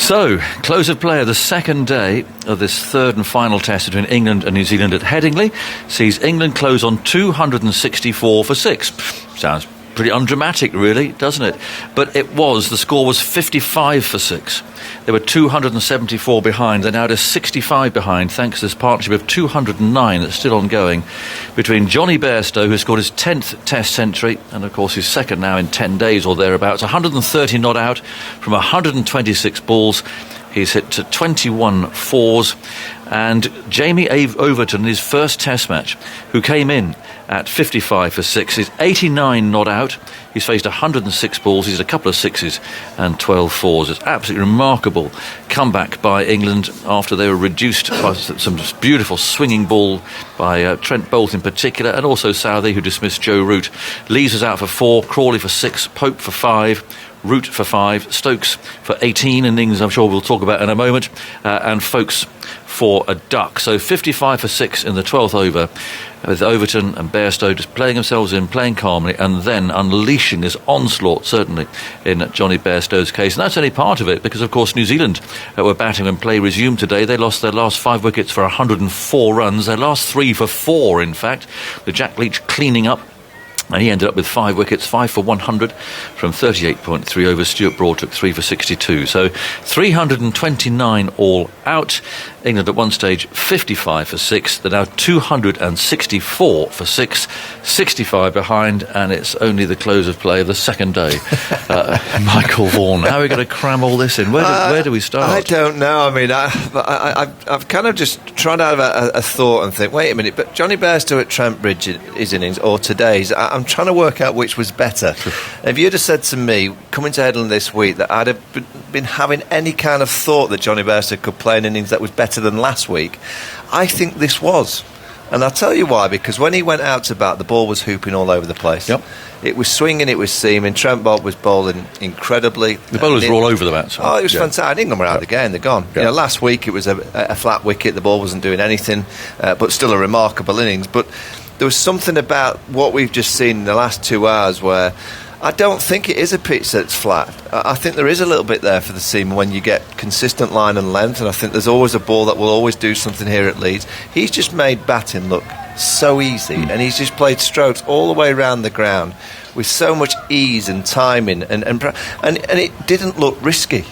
So, close of play of the second day of this third and final test between England and New Zealand at Headingley sees England close on 264 for 6. Sounds pretty undramatic, really, doesn't it? But the score was 55 for 6. They were 274 behind. They're now at 65 behind, thanks to this partnership of 209 that's still ongoing between Jonny Bairstow, who scored his 10th Test century, and of course his second now in 10 days or thereabouts. 130 not out from 126 balls. He's hit to 21 fours. And Jamie Overton, in his first Test match, who came in at 55 for 6, is 89 not out. He's faced 106 balls. He's had a couple of sixes and 12 fours. It's absolutely remarkable comeback by England after they were reduced by some beautiful swinging ball by Trent Boult in particular, and also Southey, who dismissed Joe Root. Lees was out for 4, Crawley for 6, Pope for 5, Root for 5, Stokes for 18 innings, I'm sure we'll talk about in a moment, and Folkes for a duck. So 55 for 6 in the 12th over, with Overton and Bairstow just playing themselves in, playing calmly, and then unleashing this onslaught, certainly in Jonny Bairstow's case. And that's only part of it, because of course New Zealand were batting when play resumed today. They lost their last 5 wickets for 104 runs, their last 3 for 4 in fact, with Jack Leach cleaning up. And he ended up with 5 wickets, 5 for 100 from 38.3 overs. Stuart Broad took 3 for 62. So 329 all out. England at one stage 55 for 6. They're now 264 for 6. 65 behind, and it's only the close of play of the second day. Michael Vaughan, how are we going to cram all this in? Where do we start? I don't know. I mean, I've kind of just tried to have a thought and think, wait a minute, but Jonny Bairstow at Trent Bridge, his innings, or today's, I'm trying to work out which was better. If you'd have said to me, coming to Headingley this week, that I'd have been having any kind of thought that Jonny Bairstow could play an innings that was better than last week, I think this was. And I'll tell you why, because when he went out to bat, the ball was hooping all over the place. Yep. It was swinging, it was seaming. Trent Boult was bowling incredibly. The bowlers were all over the bat. Oh, it was fantastic. England were out again, they're gone. Yeah. Last week it was a flat wicket, the ball wasn't doing anything, but still a remarkable innings. But there was something about what we've just seen in the last 2 hours where I don't think it is a pitch that's flat. I think there is a little bit there for the seam when you get consistent line and length, and I think there's always a ball that will always do something here at Leeds. He's just made batting look so easy, and he's just played strokes all the way around the ground with so much ease and timing, and it didn't look risky.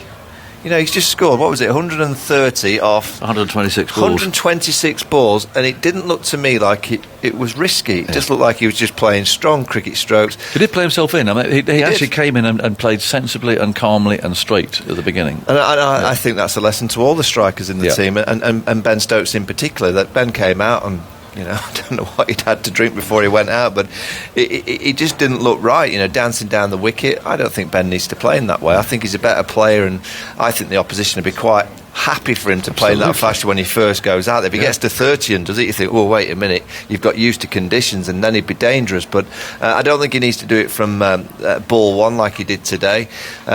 You know, he's just scored, what was it, 130 off 126 balls. 126 balls, and it didn't look to me like it was risky. It just looked like he was just playing strong cricket strokes. He did play himself in. I mean, he actually came in and played sensibly and calmly and straight at the beginning. And I think that's a lesson to all the strikers in the team, and Ben Stokes in particular, that Ben came out and, you know, I don't know what he'd had to drink before he went out, but it just didn't look right, you know, dancing down the wicket. I don't think Ben needs to play in that way. I think he's a better player, and I think the opposition would be quite happy for him to play in that fashion when he first goes out there. If he gets to 30 and does it, you think, oh, wait a minute, you've got used to conditions, and then he'd be dangerous. But I don't think he needs to do it from ball one like he did today.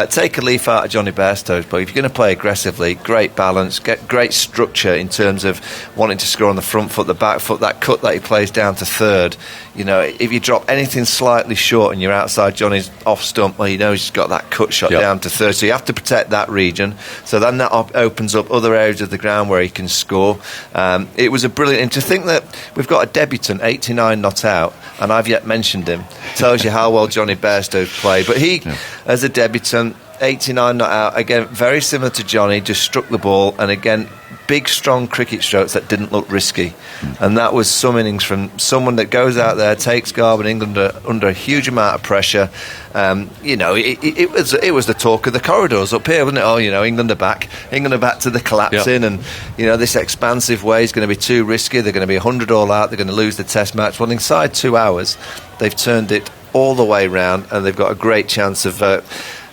Take a leaf out of Jonny Bairstow's, but if you're going to play aggressively, great balance, get great structure in terms of wanting to score on the front foot, the back foot, that cut that he plays down to third. You know, if you drop anything slightly short and you're outside Johnny's off stump, well, you know he's got that cut shot down to third, so you have to protect that region. So then that opens up other areas of the ground where he can score. It was a brilliant, and to think that we've got a debutant, 89 not out, and I've yet mentioned him, tells you how well Jonny Bairstow played. But he, as a debutant, 89 not out, again, very similar to Johnny, just struck the ball, and again, big, strong cricket strokes that didn't look risky. And that was some innings from someone that goes out there, takes Garb and England under a huge amount of pressure. You know, it was the talk of the corridors up here, wasn't it? Oh, you know, England are back to the collapsing, and, you know, this expansive way is going to be too risky. They're going to be 100 all out. They're going to lose the Test match. Well, inside 2 hours, they've turned it all the way round, and they've got a great chance of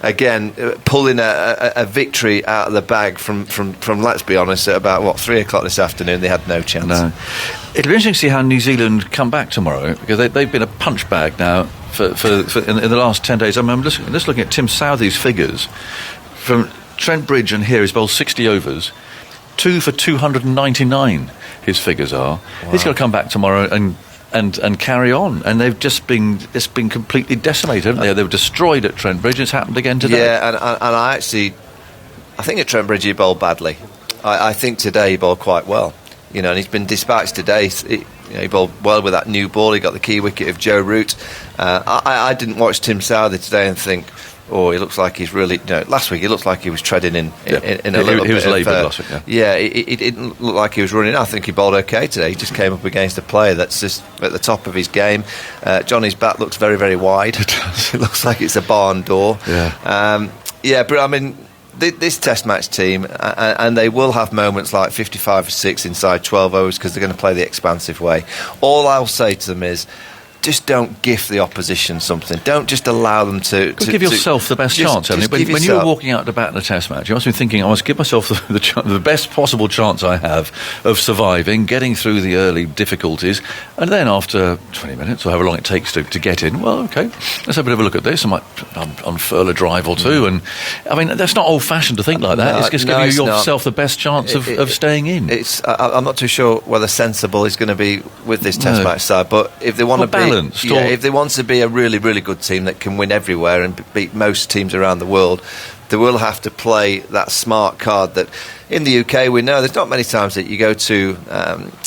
again pulling a victory out of the bag from let's be honest, at about 3 o'clock this afternoon. They had no chance. No. It'll be interesting to see how New Zealand come back tomorrow, because they've been a punch bag now for in the last 10 days. I mean, I'm just looking at Tim Southey's figures from Trent Bridge, and here he's bowled 60 overs, 2 for 299 his figures are. Wow. He's got to come back tomorrow and carry on, and they've just been completely decimated, haven't they? They were destroyed at Trent Bridge. It's happened again today. Yeah, and I actually I think at Trent Bridge he bowled badly. I think today he bowled quite well. And he's been dispatched today. He bowled well with that new ball. He got the key wicket of Joe Root. I didn't watch Tim Southey today and think, he looks like he's really... last week he looked like he was treading in a little bit. He was laboured last week, it didn't look like he was running. I think he bowled okay today. He just came up against a player that's just at the top of his game. Johnny's bat looks very, very wide. It looks like it's a barn door. But I mean... This Test match team, and they will have moments like 55 for 6 inside 12 overs because they're going to play the expansive way. All I'll say to them is, just don't gift the opposition something. Don't just allow them to give yourself the best chance. When you were walking out to bat in a Test match, you must be thinking, I must give myself the best possible chance I have of surviving, getting through the early difficulties, and then after 20 minutes or however long it takes to get in, well, okay, let's have a bit of a look at this. I might unfurl a drive or two. And I mean, that's not old-fashioned to think like that. It's just giving yourself the best chance of staying in. I'm not too sure whether sensible is going to be with this Test match side, but if they want to be... if they want to be a really, really good team that can win everywhere and beat most teams around the world, they will have to play that smart card that in the UK we know there's not many times that you go to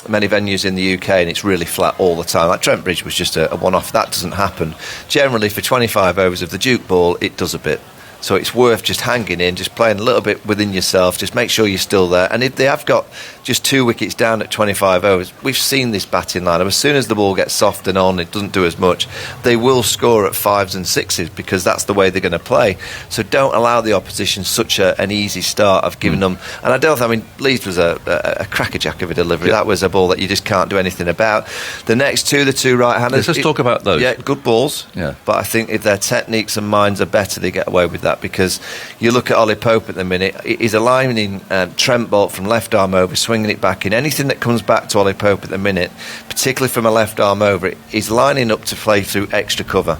many venues in the UK and it's really flat all the time. Like Trent Bridge was just a one-off. That doesn't happen. Generally for 25 overs of the Duke ball it does a bit. So it's worth just hanging in, just playing a little bit within yourself, just make sure you're still there. And if they have got just 2 wickets down at 25 overs, we've seen this batting lineup. As soon as the ball gets soft and on, it doesn't do as much, they will score at 5s and 6s because that's the way they're going to play. So don't allow the opposition such an easy start of giving them... And I mean, Leeds was a crackerjack of a delivery. That was a ball that you just can't do anything about. The next two, the two right-handers... Let's talk about those. Yeah, good balls. Yeah. But I think if their techniques and minds are better, they get away with that. Because you look at Ollie Pope at the minute, he's aligning Trent Boult from left arm over, swinging it back in. Anything that comes back to Ollie Pope at the minute, particularly from a left arm over, he's lining up to play through extra cover.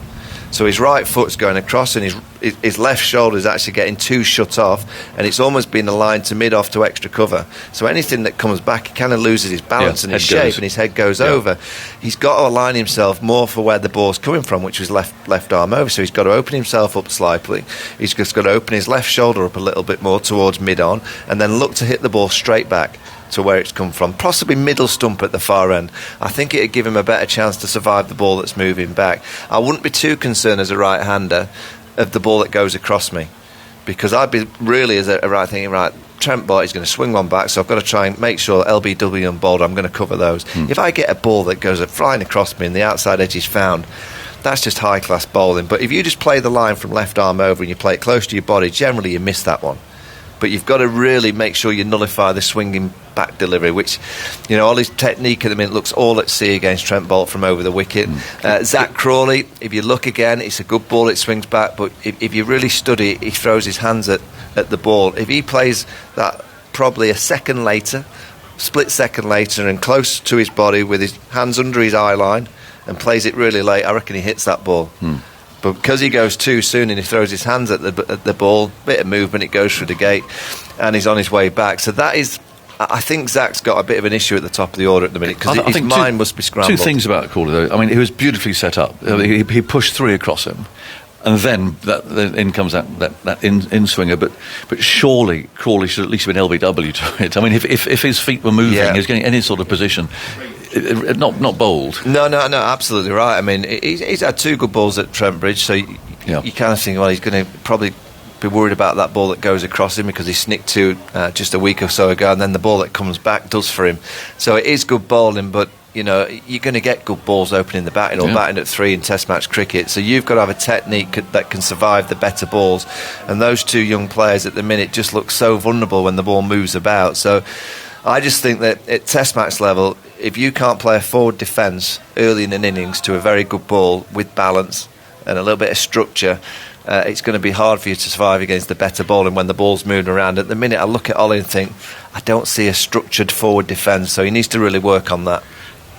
So his right foot's going across and his left shoulder is actually getting too shut off, and it's almost been aligned to mid-off to extra cover. So anything that comes back, he kind of loses his balance and his shape, and his head goes over. He's got to align himself more for where the ball's coming from, which was left arm over. So he's got to open himself up slightly. He's just got to open his left shoulder up a little bit more towards mid-on, and then look to hit the ball straight back to where it's come from, possibly middle stump at the far end. I think it'd give him a better chance to survive the ball that's moving back. I wouldn't be too concerned as a right-hander of the ball that goes across me, because I'd be really as a right thinking, right, Trent Boult is going to swing one back, so I've got to try and make sure LBW and Boulder, I'm going to cover those. If I get a ball that goes flying across me and the outside edge is found, that's just high-class bowling. But if you just play the line from left arm over and you play it close to your body, generally you miss that one. But you've got to really make sure you nullify the swinging back delivery, which, Ollie's technique at the minute looks all at sea against Trent Boult from over the wicket. Zach Crawley, if you look again, it's a good ball, it swings back, but if you really study it, he throws his hands at the ball. If he plays that probably a second later, split second later, and close to his body with his hands under his eye line and plays it really late, I reckon he hits that ball. But because he goes too soon and he throws his hands at the ball, bit of movement, it goes through the gate and he's on his way back. So that is, I think Zach's got a bit of an issue at the top of the order at the minute because his mind must be scrambled. Two things about Crawley though. I mean, he was beautifully set up. He pushed 3 across him. And then in comes that in swinger, but surely Crawley should at least have been LBW to it. I mean, if his feet were moving, he was getting any sort of position. Not bold. No, absolutely right. I mean, he's had 2 good balls at Trent Bridge, so you kind of think, well, he's going to probably be worried about that ball that goes across him because he snicked 2 just a week or so ago, and then the ball that comes back does for him. So it is good bowling, but you're going to get good balls opening the batting or batting at 3 in Test match cricket. So you've got to have a technique that can survive the better balls. And those 2 young players at the minute just look so vulnerable when the ball moves about. So I just think that at Test match level, if you can't play a forward defence early in an innings to a very good ball with balance and a little bit of structure, it's going to be hard for you to survive against the better bowling when the ball's moving around. At the minute, I look at Ollie and think, I don't see a structured forward defence, so he needs to really work on that.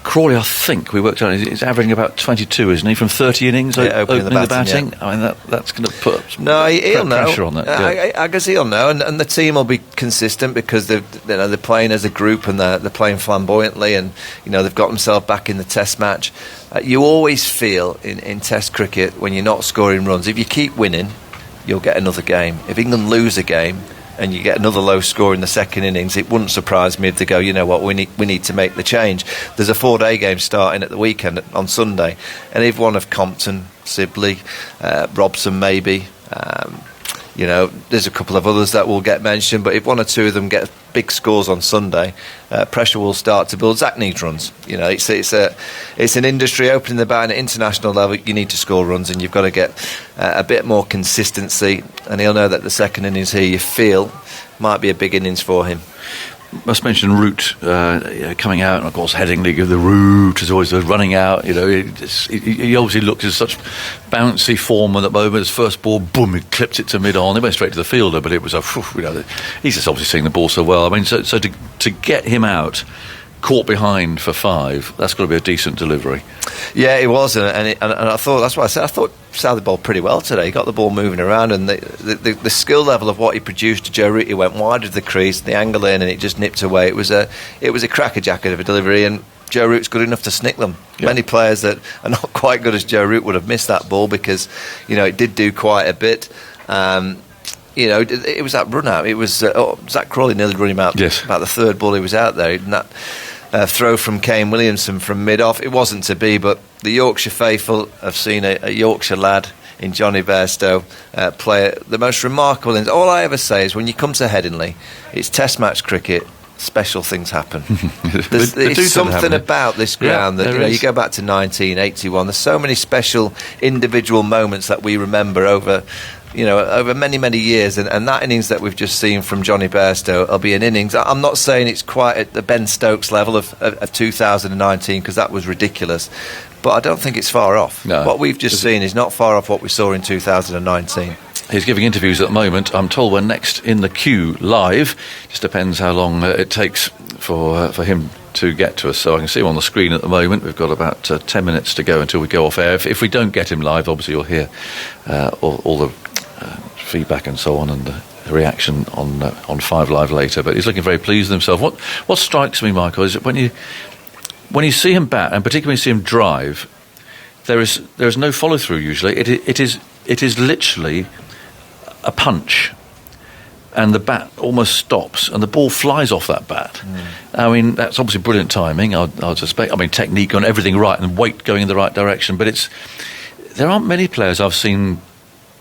Crawley, I think we worked out, he's averaging about 22, isn't he, from 30 innings opening the batting? Yeah. I mean, that's going to put some pressure on that. I guess he'll know, and the team will be consistent because they're playing as a group and they're playing flamboyantly, and they've got themselves back in the Test match. You always feel in Test cricket when you're not scoring runs, if you keep winning, you'll get another game. If England lose a game, and you get another low score in the second innings, it wouldn't surprise me if they go, you know what, we need to make the change. There's a 4-day game starting at the weekend on Sunday, and if one of Compton, Sibley, Robson maybe, you know, there's a couple of others that will get mentioned, but if one or two of them get big scores on Sunday, pressure will start to build. Zach needs runs. You know, it's an industry opening the bat at international level. You need to score runs, and you've got to get a bit more consistency. And he'll know that the second innings here, you feel, might be a big innings for him. Must mention Root coming out, and of course Headingley, the Root is always running out. You know, he obviously looks in such bouncy form at the moment. His first ball, boom, he clipped it to mid-on. It went straight to the fielder, but it was he's just obviously seeing the ball so well. I mean, so to get him out, caught behind for 5, that's got to be a decent delivery. Yeah, it was, and I thought, that's why I said I thought Southey bowled pretty well today. He got the ball moving around, and the skill level of what he produced to Joe Root, he went wide of the crease, the angle in, and it just nipped away. It was a crackerjacket of a delivery, and Joe Root's good enough to snick them. Yeah. Many players that are not quite good as Joe Root would have missed that ball, because, you know, it did do quite a bit. You know, it was that run out. It was Zach Crawley nearly run him out. Yes. About the third ball he was out there. And that throw from Kane Williamson from mid-off, it wasn't to be, but the Yorkshire faithful have seen a Yorkshire lad in Johnny Bairstow play the most remarkable innings. All I ever say is when you come to Headingley, it's Test match cricket, special things happen. There's something about this ground that, you know, you go back to 1981, there's so many special individual moments that we remember over many, many years, and that innings that we've just seen from Johnny Bairstow will be an innings. I'm not saying it's quite at the Ben Stokes level of 2019, because that was ridiculous, but I don't think it's far off. No. What we've just seen is not far off what we saw in 2019. He's giving interviews at the moment. I'm told we're next in the queue live. Just depends how long it takes for him to get to us. So I can see him on the screen at the moment. We've got about 10 minutes to go until we go off air. If we don't get him live, obviously you'll hear all the feedback and so on, and the reaction on 5 Live later. But he's looking very pleased with himself. What strikes me, Michael, is that when you see him bat, and particularly when you see him drive, there is no follow through usually. It is literally a punch, and the bat almost stops, and the ball flies off that bat. I mean, that's obviously brilliant timing, I'd suspect. I mean, technique on everything right, and weight going in the right direction. But there aren't many players I've seen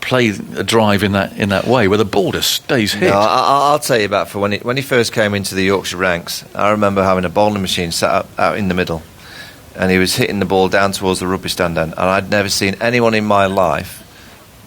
play a drive in that way, where the ball just stays hit. No, I'll tell you about when he first came into the Yorkshire ranks. I remember having a bowling machine sat out in the middle, and he was hitting the ball down towards the rugby stand end, and I'd never seen anyone in my life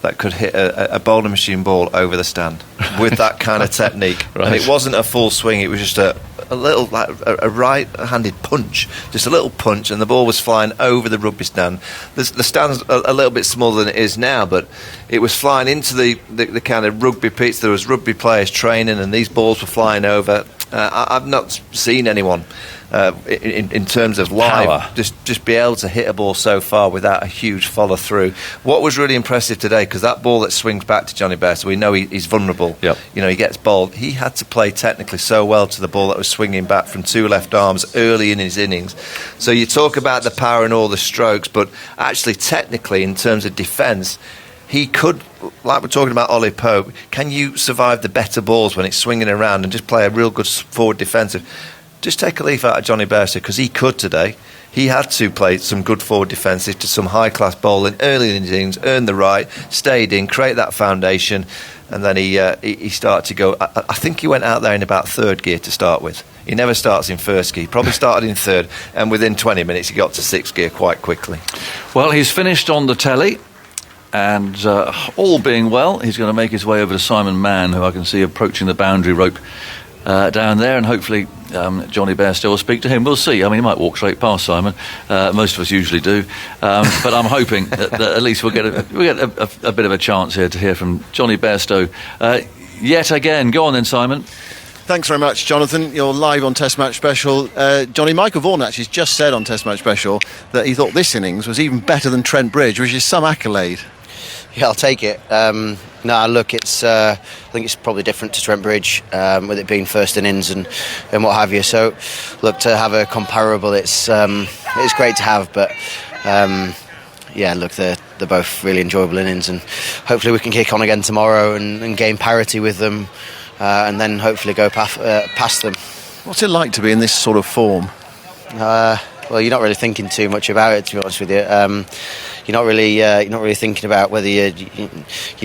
that could hit a bowling machine ball over the stand with that kind of technique. Right. And it wasn't a full swing, it was just a little, like a right-handed punch, just a little punch, and the ball was flying over the rugby stand. The stand's a little bit smaller than it is now, but it was flying into the kind of rugby pitch. There was rugby players training, and these balls were flying over. I've not seen anyone in terms of live power just be able to hit a ball so far without a huge follow through. What was really impressive today, because that ball that swings back to Johnny Bairstow, we know he's vulnerable. Yep. You know, he gets bowled. He had to play technically so well to the ball that was swinging back from 2 left arms early in his innings. So you talk about the power and all the strokes, but actually technically in terms of defence, he could, like we're talking about Ollie Pope, can you survive the better balls when it's swinging around and just play a real good forward defensive? Just take a leaf out of Johnny Bairstow, because he could today. He had to play some good forward defensive to some high-class bowling early in his innings, earn the right, stayed in, create that foundation, and then he started to go. I think he went out there in about 3rd gear to start with. He never starts in 1st gear. He probably started in 3rd, and within 20 minutes he got to 6th gear quite quickly. Well, he's finished on the telly. And all being well, he's going to make his way over to Simon Mann, who I can see approaching the boundary rope down there, and hopefully Johnny Bairstow will speak to him. We'll see. I mean, he might walk straight past Simon. Most of us usually do. But I'm hoping that at least we'll get a bit of a chance here to hear from Johnny Bairstow yet again. Go on then, Simon. Thanks very much, Jonathan. You're live on Test Match Special. Johnny, Michael Vaughan actually just said on Test Match Special that he thought this innings was even better than Trent Bridge, which is some accolade. Yeah, I'll take it. No, look, I think it's probably different to Trent Bridge, with it being first innings and what have you. So, look, to have a comparable, it's great to have. But yeah, look, they're both really enjoyable innings, and hopefully we can kick on again tomorrow and gain parity with them and then hopefully go past them. What's it like to be in this sort of form? Well, you're not really thinking too much about it, to be honest with you. You're not really thinking about whether you're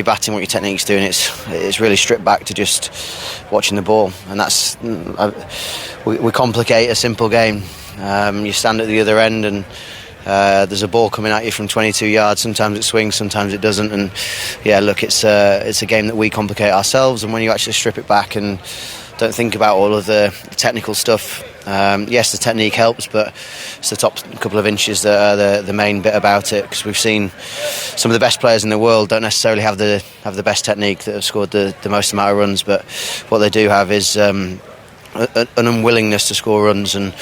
batting, what your technique's doing. It's really stripped back to just watching the ball, and that's we complicate a simple game. You stand at the other end, and there's a ball coming at you from 22 yards. Sometimes it swings, sometimes it doesn't. And yeah, look, it's a game that we complicate ourselves. And when you actually strip it back and don't think about all of the technical stuff. Yes, the technique helps, but it's the top couple of inches that are the main bit about it. Because we've seen some of the best players in the world don't necessarily have the best technique, that have scored the most amount of runs. But what they do have is an unwillingness to score runs, and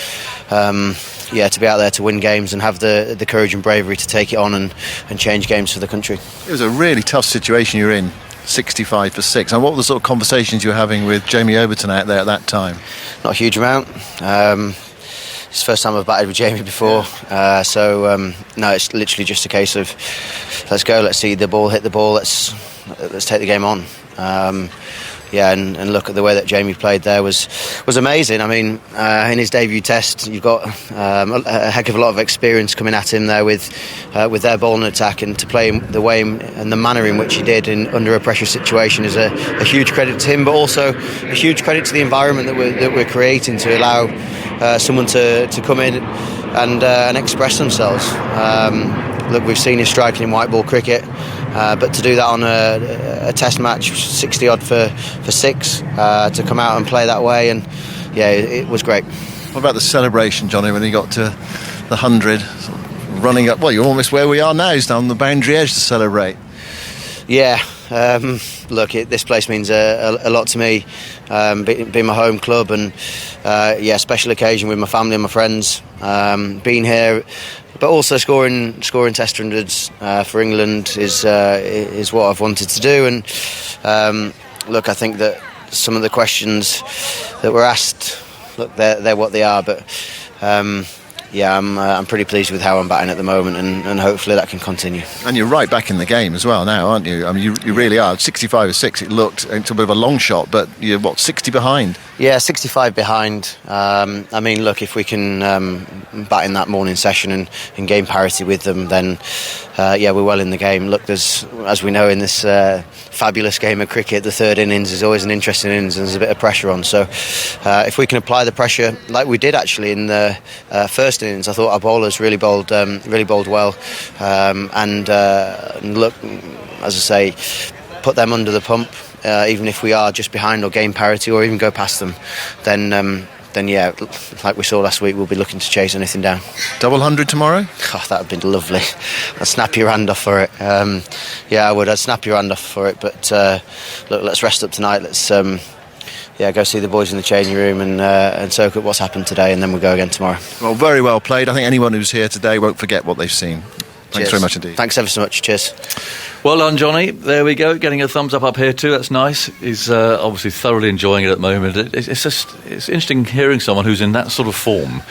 to be out there to win games and have the courage and bravery to take it on and change games for the country. It was a really tough situation you're in. 65 for 6. And what were the sort of conversations you were having with Jamie Overton out there at that time? Not a huge amount. It's the first time I've batted with Jamie before. No, it's literally just a case of let's go, let's see the ball hit the ball, let's take the game on. And look at the way that Jamie played there was amazing. I mean, in his debut test, you've got a heck of a lot of experience coming at him there with their bowling attack, and to play him the way and the manner in which he did under a pressure situation is a huge credit to him, but also a huge credit to the environment that we're creating to allow someone to come in and express themselves. Look, we've seen his striking in white ball cricket, but to do that on a test match, 60 odd for 6, to come out and play that way, and yeah, it was great. What about the celebration, Johnny, when he got to the 100, running up? Well, you're almost where we are now. He's down the boundary edge to celebrate. Yeah, look, this place means a lot to me, being my home club, and special occasion with my family and my friends. Being here, but also scoring Test hundreds for England is what I've wanted to do. And look, I think that some of the questions that were asked, look, they're what they are, but I'm pretty pleased with how I'm batting at the moment, and hopefully that can continue. And you're right back in the game as well now, aren't you? I mean, you really are. 65 or 6, it looked it's a bit of a long shot, but you're 60 behind? Yeah, 65 behind. I mean, look, if we can bat in that morning session and gain parity with them, then we're well in the game. Look, there's, as we know in this fabulous game of cricket, the third innings is always an interesting innings, and there's a bit of pressure on. So if we can apply the pressure like we did actually in the first innings, I thought our bowlers really bowled well, and look, as I say, put them under the pump. Even if we are just behind or gain parity or even go past them, then like we saw last week, we'll be looking to chase anything down. Double 100 tomorrow? Oh, that would be lovely. I'd snap your hand off for it. I would. I'd snap your hand off for it. But look, let's rest up tonight. Let's go see the boys in the changing room and soak up what's happened today, and then we'll go again tomorrow. Well, very well played. I think anyone who's here today won't forget what they've seen. Thanks very much indeed. Thanks ever so much. Cheers. Well done, Johnny. There we go. Getting a thumbs up here too. That's nice. He's obviously thoroughly enjoying it at the moment. It's interesting hearing someone who's in that sort of form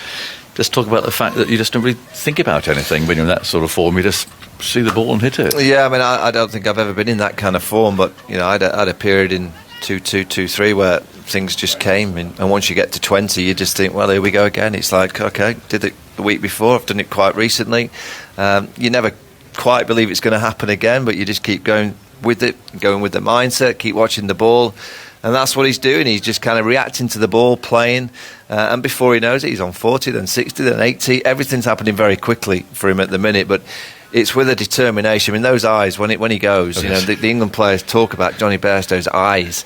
just talk about the fact that you just don't really think about anything when you're in that sort of form. You just see the ball and hit it. Yeah, I mean, I don't think I've ever been in that kind of form, but I had a period in 2-2-2-3 where things just came, and once you get to 20, you just think, well, here we go again. It's like, okay, did it the week before, I've done it quite recently. You never quite believe it's going to happen again, but you just keep going with it, going with the mindset, keep watching the ball, and that's what he's doing. He's just kind of reacting to the ball, playing, and before he knows it, he's on 40, then 60, then 80. Everything's happening very quickly for him at the minute, but it's with a determination. I mean, those eyes, when he goes, the England players talk about Johnny Bairstow's eyes.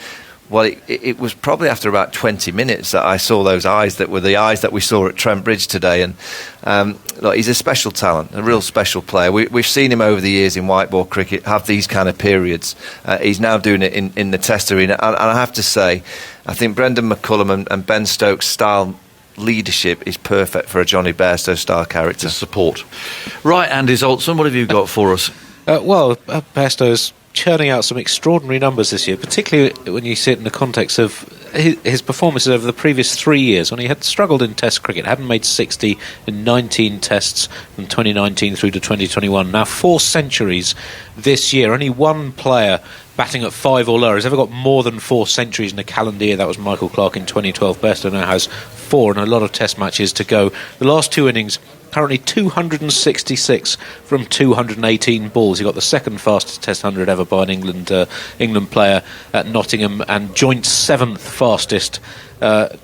Well, it was probably after about 20 minutes that I saw those eyes that were the eyes that we saw at Trent Bridge today. And look, he's a special talent, a real special player. We've seen him over the years in white ball cricket have these kind of periods. He's now doing it in the Test arena. And I have to say, I think Brendan McCullum and Ben Stokes' style leadership is perfect for a Johnny Bairstow style character. Support. Right, Andy Zoltzman, what have you got for us? Bairstow's churning out some extraordinary numbers this year, particularly when you see it in the context of his performances over the previous 3 years when he had struggled in Test cricket, hadn't made 60 in 19 Tests from 2019 through to 2021. Now 4 centuries this year. Only one player batting at 5 or lower has ever got more than 4 centuries in a calendar year. That was Michael Clarke in 2012. Bairstow now has 4 and a lot of test matches to go. The last 2 innings, currently 266 from 218 balls. He got the second fastest Test 100 ever by an England player at Nottingham, and joint 7th fastest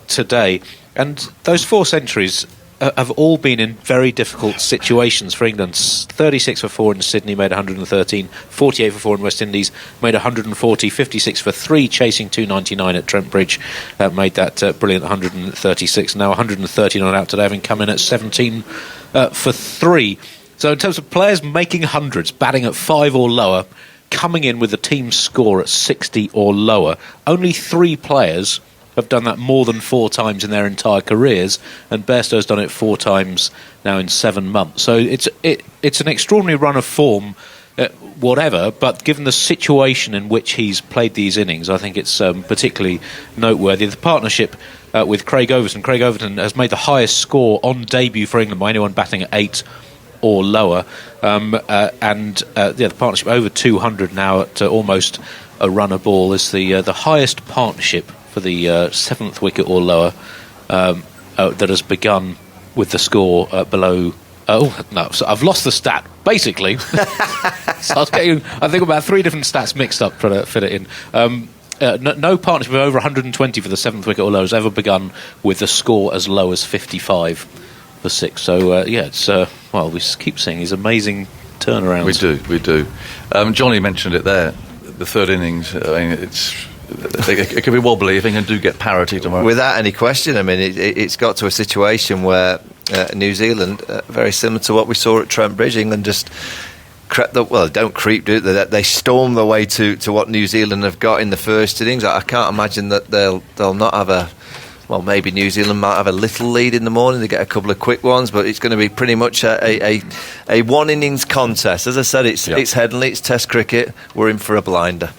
today. And those 4 centuries have all been in very difficult situations for England. 36 for 4 in Sydney, made 113. 48 for 4 in West Indies, made 140. 56 for 3, chasing 299 at Trent Bridge, made that brilliant 136. Now 139 out today, having come in at 17 for 3. So in terms of players making hundreds, batting at 5 or lower, coming in with the team score at 60 or lower, only 3 players have done that more than 4 times in their entire careers, and Bairstow's done it 4 times now in 7 months. So it's an extraordinary run of form, whatever, but given the situation in which he's played these innings, I think it's particularly noteworthy. The partnership with Craig Overton has made the highest score on debut for England by anyone batting at 8 or lower, the partnership over 200 now at almost a run a ball is the highest partnership for the 7th wicket or lower that has begun with the score below. So I've lost the stat basically. So I was getting, I think, about 3 different stats mixed up trying to fit it in. No partnership of over 120 for the 7th wicket or lower has ever begun with the score as low as 55 for 6. So it's we keep seeing these amazing turnarounds. We do. Johnny mentioned it there. The 3rd innings. I mean, it could be wobbly if England do get parity tomorrow. Without any question. I mean, it's got to a situation where New Zealand, very similar to what we saw at Trent Bridge, England just don't creep, do they? They storm their way to what New Zealand have got in the first innings. I can't imagine that they'll not have a. Well, maybe New Zealand might have a little lead in the morning. They get a couple of quick ones, but it's going to be pretty much a one innings contest. As I said, it's Headingley, it's Test cricket. We're in for a blinder.